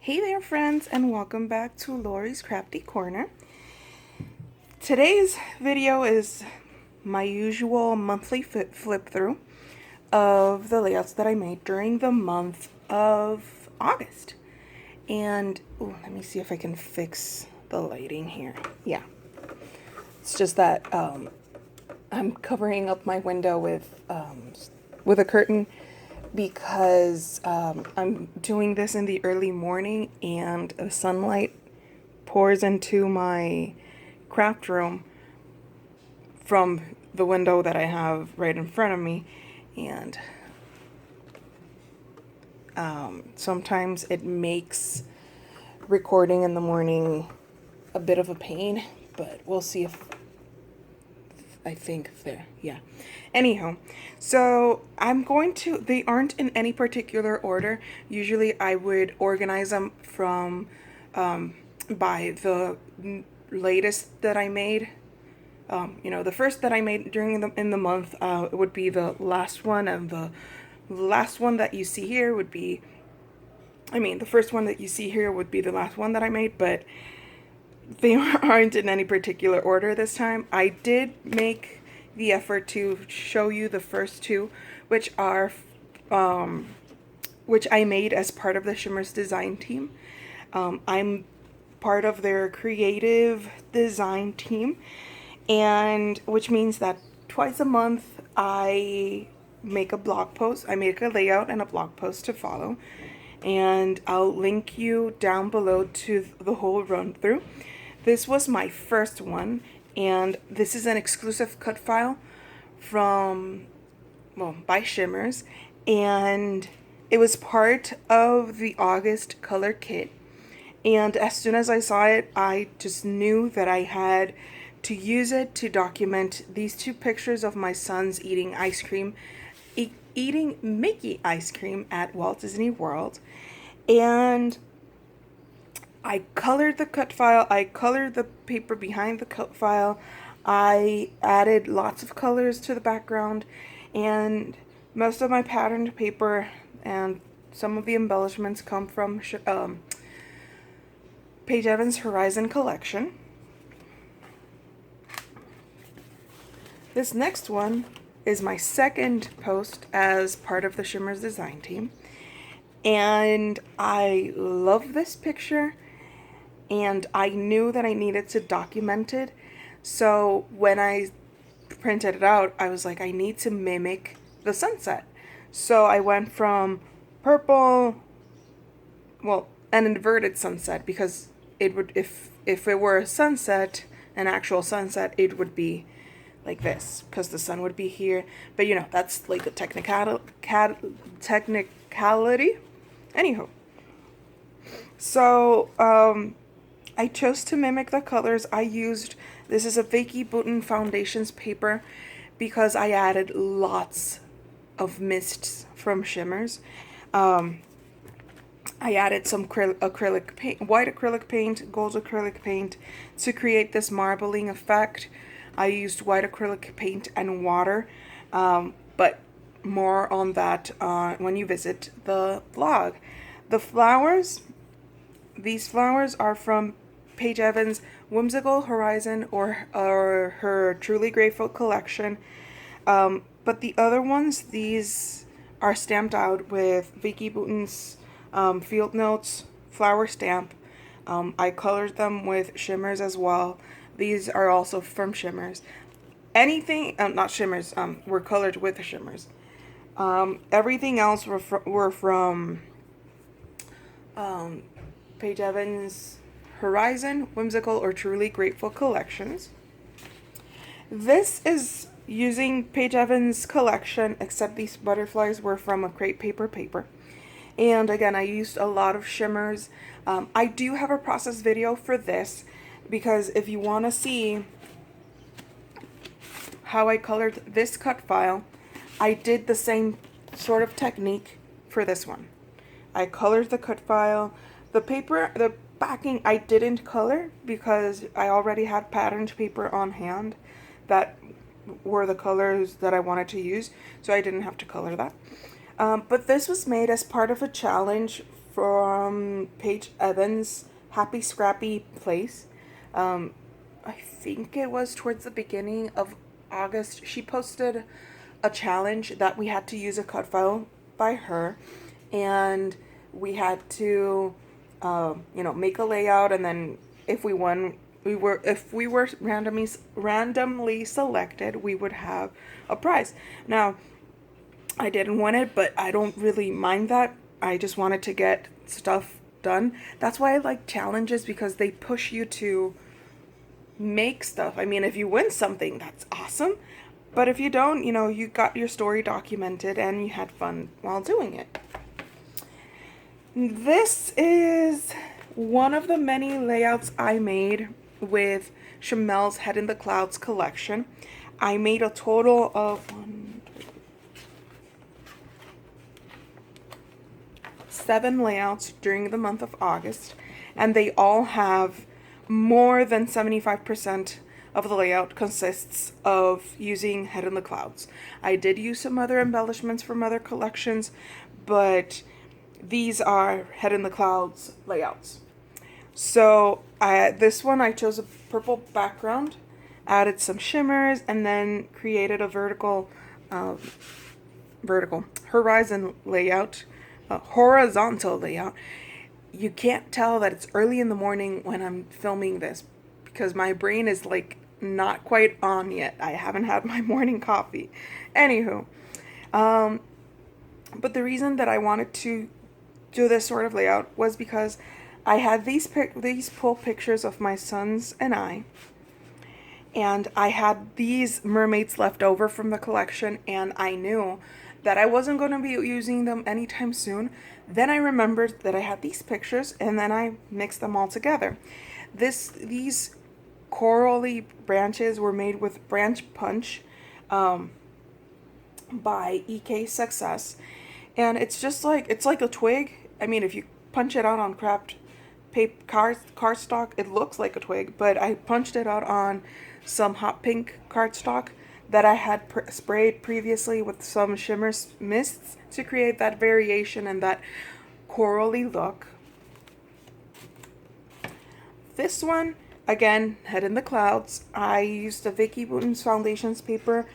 Hey there friends, and welcome back to Lori's Crafty Corner. Today's video is my usual monthly flip through of the layouts that I made during the month of August. And let me see if I can fix the lighting here. Yeah, it's just that I'm covering up my window with a curtain because I'm doing this in the early morning and the sunlight pours into my craft room from the window that I have right in front of me, and sometimes it makes recording in the morning a bit of a pain, but we'll see if I think there, yeah. Anyhow, so I'm going to, they aren't in any particular order. Usually I would organize them from, by the latest that I made. The first that I made in the month would be the last one, and the last one that you see here would be, the first one that you see here would be the last one that I made, but they aren't in any particular order this time. I did make the effort to show you the first two, which are which I made as part of the Shimmers design team. I'm part of their creative design team, and which means that twice a month I make a blog post. I make a layout and a blog post to follow, and I'll link you down below to the whole run through. This was my first one, and this is an exclusive cut file from, by Shimmers, and it was part of the August color kit. And as soon as I saw it, I just knew that I had to use it to document these two pictures of my sons eating ice cream, eating Mickey ice cream at Walt Disney World. And I colored the cut file, I colored the paper behind the cut file, I added lots of colors to the background, and most of my patterned paper and some of the embellishments come from Paige Evans' Horizon collection. This next one is my second post as part of the Shimmers design team, and I love this picture. And I knew that I needed to document it. So when I printed it out, I was like, I need to mimic the sunset. So I went from purple, an inverted sunset, because it would, if it were a sunset, an actual sunset, it would be like this, because the sun would be here. But that's like a technicality. Anywho. So, I chose to mimic the colors. I used, this is a Vicky Bouton Foundations paper, because I added lots of mists from Shimmers. I added some acrylic paint, white acrylic paint, gold acrylic paint to create this marbling effect. I used white acrylic paint and water, but more on that when you visit the blog. The flowers, these flowers are from Paige Evans' Whimsical Horizon or her Truly Grateful collection. But the other ones, these are stamped out with Vicky Bouton's Field Notes flower stamp. I colored them with Shimmers as well. These are also from Shimmers. Anything, not Shimmers, were colored with Shimmers. Everything else were from Paige Evans' Horizon, Whimsical, or Truly Grateful collections. This is using Paige Evans' collection, except these butterflies were from a crepe paper. And again, I used a lot of Shimmers. I do have a process video for this, because if you want to see how I colored this cut file, I did the same sort of technique for this one. I colored the cut file. The paper, the backing I didn't color because I already had patterned paper on hand that were the colors that I wanted to use, so I didn't have to color that. But this was made as part of a challenge from Paige Evans' Happy Scrappy Place. I think it was towards the beginning of August. She posted a challenge that we had to use a cut file by her, and we had to, make a layout, and then if we won, if we were randomly selected, we would have a prize. Now, I didn't want it, but I don't really mind that. I just wanted to get stuff done. That's why I like challenges, because they push you to make stuff. I mean, if you win something, that's awesome. But if you don't, you got your story documented and you had fun while doing it. This is one of the many layouts I made with Shimmers' Head in the Clouds collection. I made a total of 7 layouts during the month of August, and they all have more than 75% of the layout consists of using Head in the Clouds. I did use some other embellishments from other collections, but these are Head in the Clouds layouts. So this one I chose a purple background, added some shimmers, and then created a vertical horizontal layout. You can't tell that it's early in the morning when I'm filming this, because my brain is like not quite on yet. I haven't had my morning coffee. Anywho, but the reason that I wanted to do this sort of layout was because I had these pull pictures of my sons and I had these mermaids left over from the collection, and I knew that I wasn't going to be using them anytime soon. Then I remembered that I had these pictures, and then I mixed them all together. These corally branches were made with branch punch by EK Success, and it's like a twig. I mean, if you punch it out on craft paper cardstock, it looks like a twig, but I punched it out on some hot pink cardstock that I had sprayed previously with some Shimmers mists to create that variation and that corally look. This one, again, Head in the Clouds. I used a Vicky Booten's Foundations paper,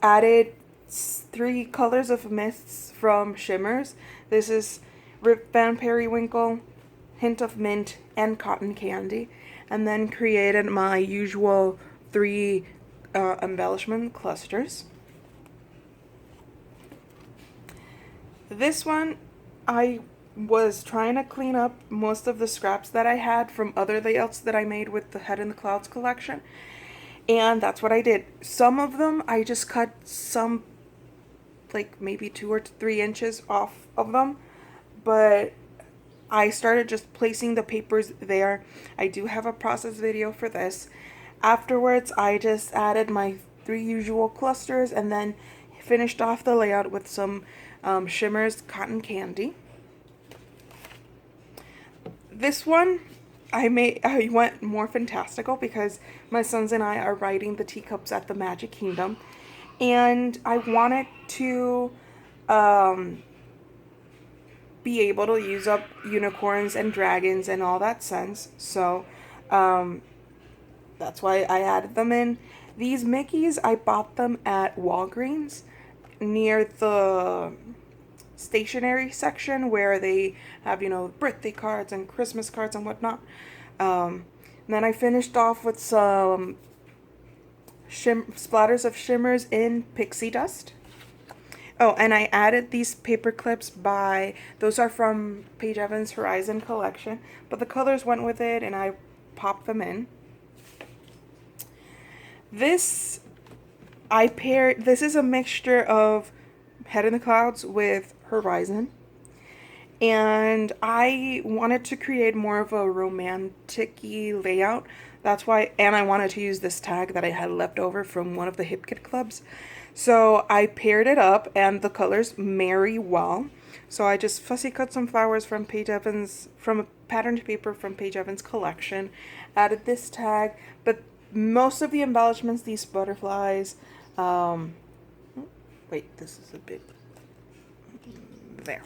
added 3 colors of mists from Shimmers. This is Rip Van Periwinkle, Hint of Mint, and Cotton Candy, and then created my usual 3 embellishment clusters. This one, I was trying to clean up most of the scraps that I had from other layouts that I made with the Head in the Clouds collection, and that's what I did. Some of them I just cut some, like maybe 2 or 3 inches off of them, but I started just placing the papers there. I do have a process video for this. Afterwards, I just added my 3 usual clusters and then finished off the layout with some Shimmers Cotton Candy. This one, I went more fantastical because my sons and I are riding the teacups at the Magic Kingdom, and I wanted to be able to use up unicorns and dragons and all that sense. So that's why I added them in. These Mickeys, I bought them at Walgreens near the stationery section where they have, birthday cards and Christmas cards and whatnot. And then I finished off with some splatters of shimmers in pixie dust. Oh, and I added these paper clips those are from Paige Evans' Horizon collection, but the colors went with it and I popped them in. This is a mixture of Head in the Clouds with Horizon, and I wanted to create more of a romantic-y layout. That's why, and I wanted to use this tag that I had left over from one of the Hip Kit clubs. So I paired it up, and the colors marry well. So I just fussy cut some flowers from from a patterned paper from Paige Evans' collection, added this tag, but most of the embellishments, these butterflies, wait, this is a bit, there.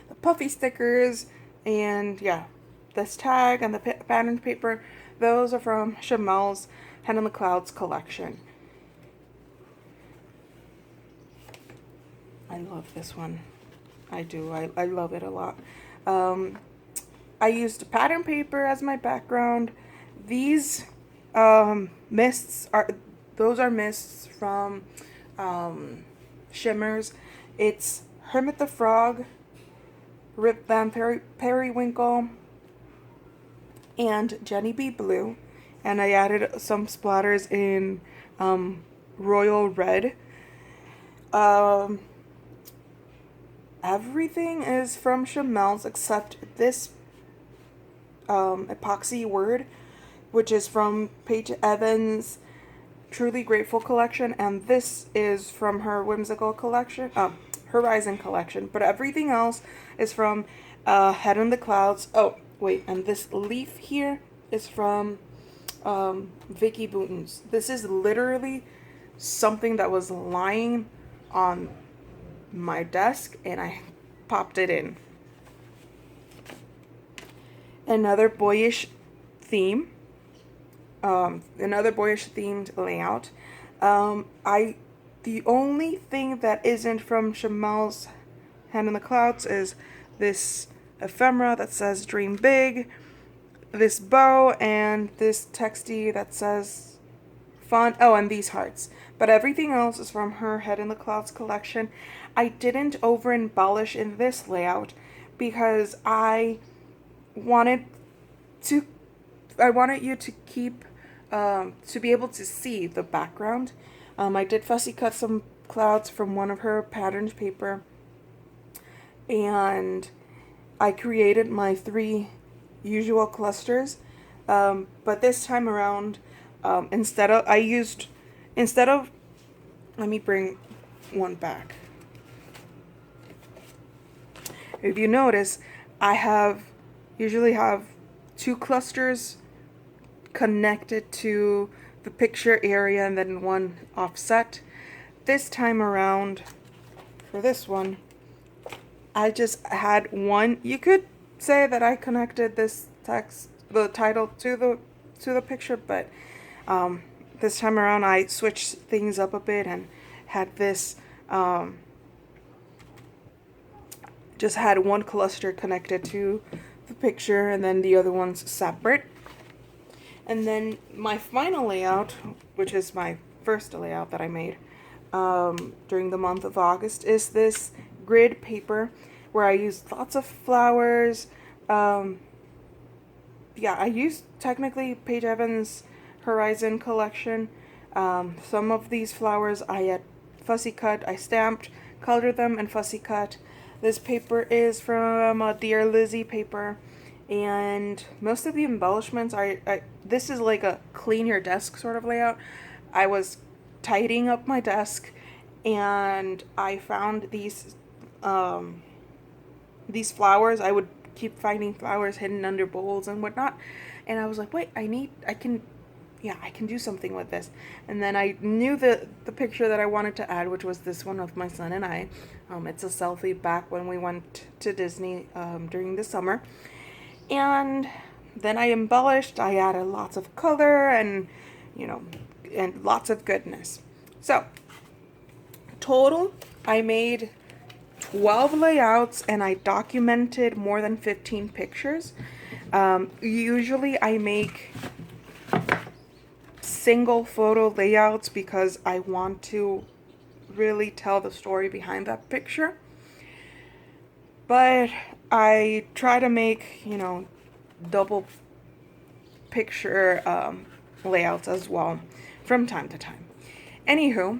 The puffy stickers, and yeah, this tag and the pattern paper, those are from Shimmers Head in the Clouds collection. I love this one. I do. I love it a lot. I used pattern paper as my background. These mists are, those are mists from Shimmers. It's Hermit the Frog, Rip Van Periwinkle, and Jenny B. Blue. And I added some splatters in Royal Red. Everything is from Shimmers except this epoxy word, which is from Paige Evans' Truly Grateful collection, and this is from her Whimsical collection, Horizon collection. But everything else is from Head in the Clouds. Oh, wait, and this leaf here is from Vicky Booten's. This is literally something that was lying on my desk, and I popped it in. Another boyish theme. Another boyish themed layout. The only thing that isn't from Shimmers Hand in the Clouds is this ephemera that says Dream Big, this bow, and this texty that says fun. Oh, and these hearts. But everything else is from her Head in the Clouds collection. I didn't over embellish in this layout because I wanted you to keep to be able to see the background. I did fussy cut some clouds from one of her patterns paper, and I created my 3 usual clusters, but this time around, instead of let me bring one back. If you notice, I usually have 2 clusters connected to the picture area and then one offset. This time around, for this one, I just had one. You could say that I connected this text, the title, to the picture, but this time around I switched things up a bit and had this just had one cluster connected to the picture and then the other ones separate. And then my final layout, which is my first layout that I made during the month of August, is this grid paper where I used lots of flowers. Yeah, I used technically Paige Evans' Horizon collection. Some of these flowers I had fussy cut, I stamped, colored them, and fussy cut. This paper is from Dear Lizzie paper. And most of the embellishments this is like a clean your desk sort of layout. I was tidying up my desk and I found these flowers. I would keep finding flowers hidden under bowls and whatnot. And I was like, wait, I can do something with this. And then I knew the picture that I wanted to add, which was this one of my son and I. It's a selfie back when we went to Disney during the summer. And then I embellished, I added lots of color and lots of goodness. So, total, I made 12 layouts and I documented more than 15 pictures. Usually I make single photo layouts because I want to really tell the story behind that picture. But I try to make, double picture layouts as well from time to time. Anywho,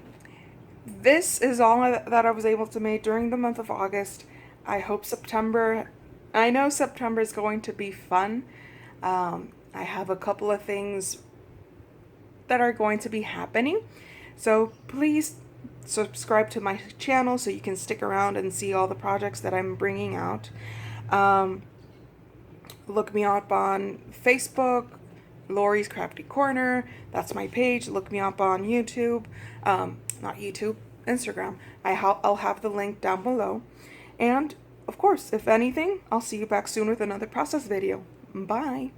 this is all that I was able to make during the month of August. I know September is going to be fun. I have a couple of things that are going to be happening. So please subscribe to my channel so you can stick around and see all the projects that I'm bringing out. Look me up on Facebook, Lori's Crafty Corner. That's my page. Look me up on YouTube. Not YouTube, Instagram. I'll have the link down below. And of course, if anything, I'll see you back soon with another process video. Bye.